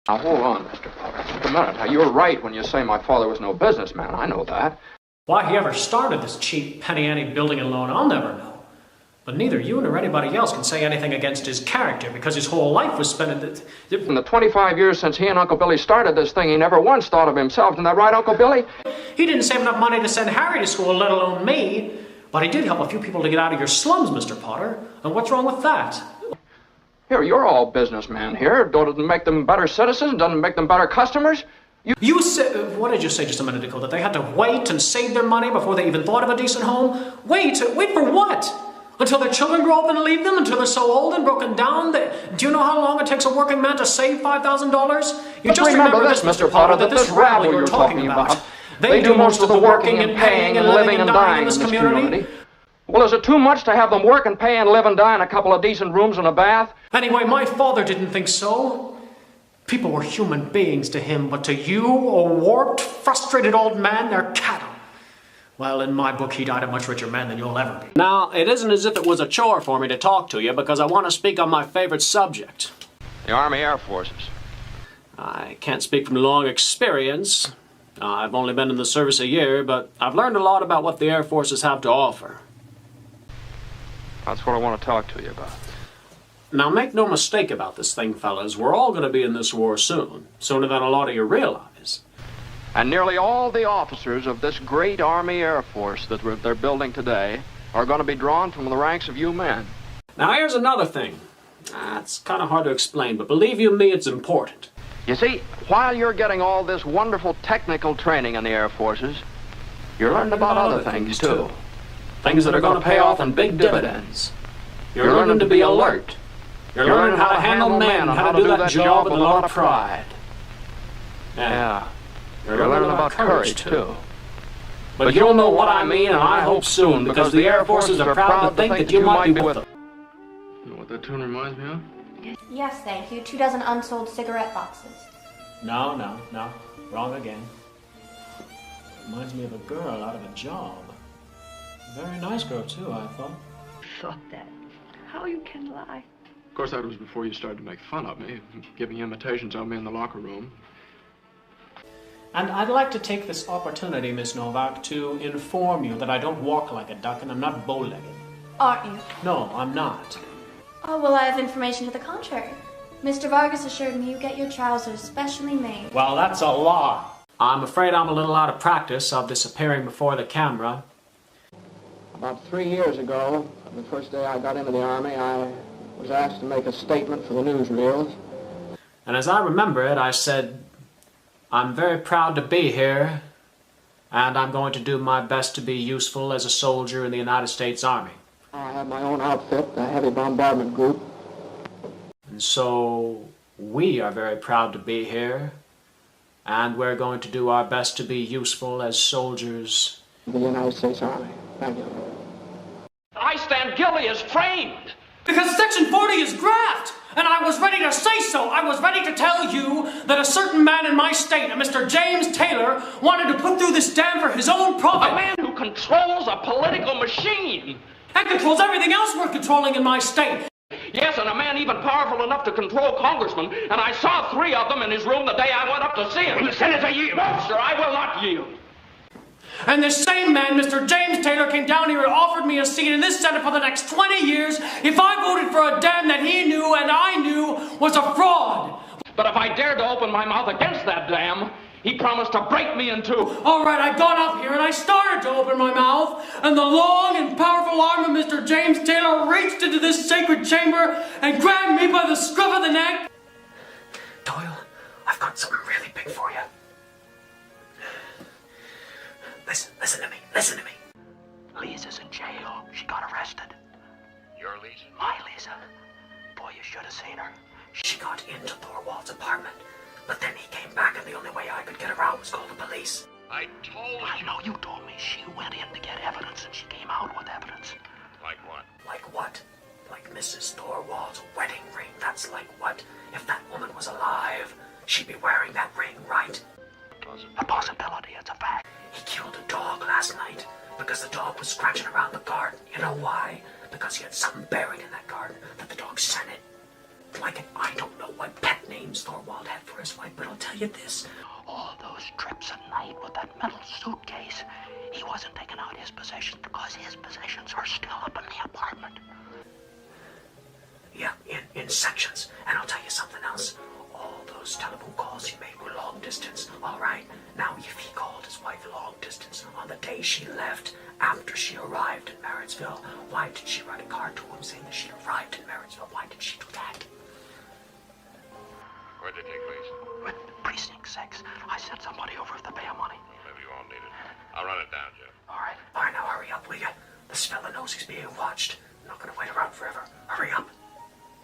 Now, hold on, Mr. Potter. Just a minute. Now, you're right when you say my father was no businessman. I know that. Why he ever started this cheap penny-ante building and loan, I'll never know. But neither you nor anybody else can say anything against his character, because his whole life was spent in the... In the 25 years since he and Uncle Billy started this thing, he never once thought of himself. Isn't that right, Uncle Billy? He didn't save enough money to send Harry to school, let alone me. But he did help a few people to get out of your slums, Mr. Potter. And what's wrong with that? Here, you're all businessmen here. Don't it make them better citizens? Doesn't it make them better customers? You said, what did you say just a minute ago? That they had to wait and save their money before they even thought of a decent home? Wait for what? Until their children grow up and leave them? Until they're so old and broken down? Do you know how long it takes a working man to save $5,000? You just remember this, Mr. Potter, that this rabble you're talking about, they do most of the working and paying and living and dying in this community. Well, is it too much to have them work and pay and live and die in a couple of decent rooms and a bath? Anyway, my father didn't think so. People were human beings to him, but to you, a warped, frustrated old man, they're cattle. Well, in my book, he died a much richer man than you'll ever be. Now, it isn't as if it was a chore for me to talk to you, because I want to speak on my favorite subject. The Army Air Forces. I can't speak from long experience. I've only been in the service a year, but I've learned a lot about what the Air Forces have to offer. That's what I want to talk to you about. Now, make no mistake about this thing, fellas. We're all going to be in this war soon. Sooner than a lot of you realize. And nearly all the officers of this great Army Air Force that they're building today are going to be drawn from the ranks of you men. Now, here's another thing. It's kind of hard to explain, but believe you me, it's important. You see, while you're getting all this wonderful technical training in the Air Forces, you're learning about other things, too. Things that are going to pay off in big dividends. You're learning to be alert. You're learning how to handle men, how to do that job with a lot of pride. Yeah. You're learning about courage, too. But you'll know what I mean, and I hope soon, because the Air Forces are proud to think that you might be with them. You know what that tune reminds me of? Yes, thank you. 2 dozen unsold cigarette boxes. No. Wrong again. Reminds me of a girl out of a job. A very nice girl, too, I thought. Thought that. How you can lie. Of course, that was before you started to make fun of me, giving imitations of me in the locker room. And I'd like to take this opportunity, Miss Novak, to inform you that I don't walk like a duck and I'm not bow-legged. Aren't you? No, I'm not. Oh, well, I have information to the contrary. Mr. Vargas assured me you get your trousers specially made. Well, that's a lie. I'm afraid I'm a little out of practice of disappearing before the camera. About 3 years ago, the first day I got into the Army, I was asked to make a statement for the newsreels. And as I remember it, I said, I'm very proud to be here, and I'm going to do my best to be useful as a soldier in the United States Army. I have my own outfit, the Heavy Bombardment Group. And so we are very proud to be here, and we're going to do our best to be useful as soldiers. The United States Army. Thank you. I stand guilty as trained. Because Section 40 is graft! And I was ready to say so. I was ready to tell you that a certain man in my state, a Mr. James Taylor, wanted to put through this dam for his own profit. A man who controls a political machine. And controls everything else worth controlling in my state. Yes, and a man even powerful enough to control congressmen. And I saw 3 of them in his room the day I went up to see him. Senator, yield. No, sir, I will not yield. And this same man, Mr. James Taylor, came down here and offered me a seat in this Senate for the next 20 years if I voted for a dam that he knew and I knew was a fraud. But if I dared to open my mouth against that dam, he promised to break me in 2. All right, I got up here and I started to open my mouth, and the long and powerful arm of Mr. James Taylor reached into this sacred chamber and grabbed me by the scruff of the neck. Doyle, I've got something really big for you. Listen to me. Lisa's in jail. She got arrested. Your Lisa? My Lisa. Boy, you should have seen her. She got into Thorwald's apartment, but then he came back and the only way I could get her out was call the police. I told you. I know you told me she went in to get evidence and she came out with evidence. Like what? Like what? Like Mrs. Thorwald's wedding ring. That's like what? If that woman was alive, she'd be wearing that ring, right? A possibility, it's a fact. He killed a dog last night because the dog was scratching around the garden. You know why? Because he had something buried in that garden that the dog scented. Like, I don't know what pet names Thorwald had for his wife, but I'll tell you this. All those trips at night with that metal suitcase, he wasn't taking out his possessions because his possessions are still up in the apartment. Yeah, in sections. And I'll tell you something else. All those telephone calls he made were long distance. All right. Now, if he called his wife long distance on the day she left, after she arrived in Marriottsville, why did she write a card to him saying that she arrived in Marriottsville? Why did she do that? Where'd they take place? With Precinct 6. I sent somebody over with the bail money. Well, maybe you won't need it. I'll run it down, Jeff. All right, now hurry up, will you? This fella knows he's being watched. I'm not gonna wait around forever. Hurry up.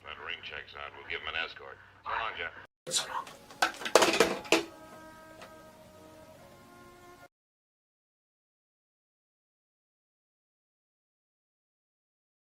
That ring checks out. We'll give him an escort. So long, Jeff. So long.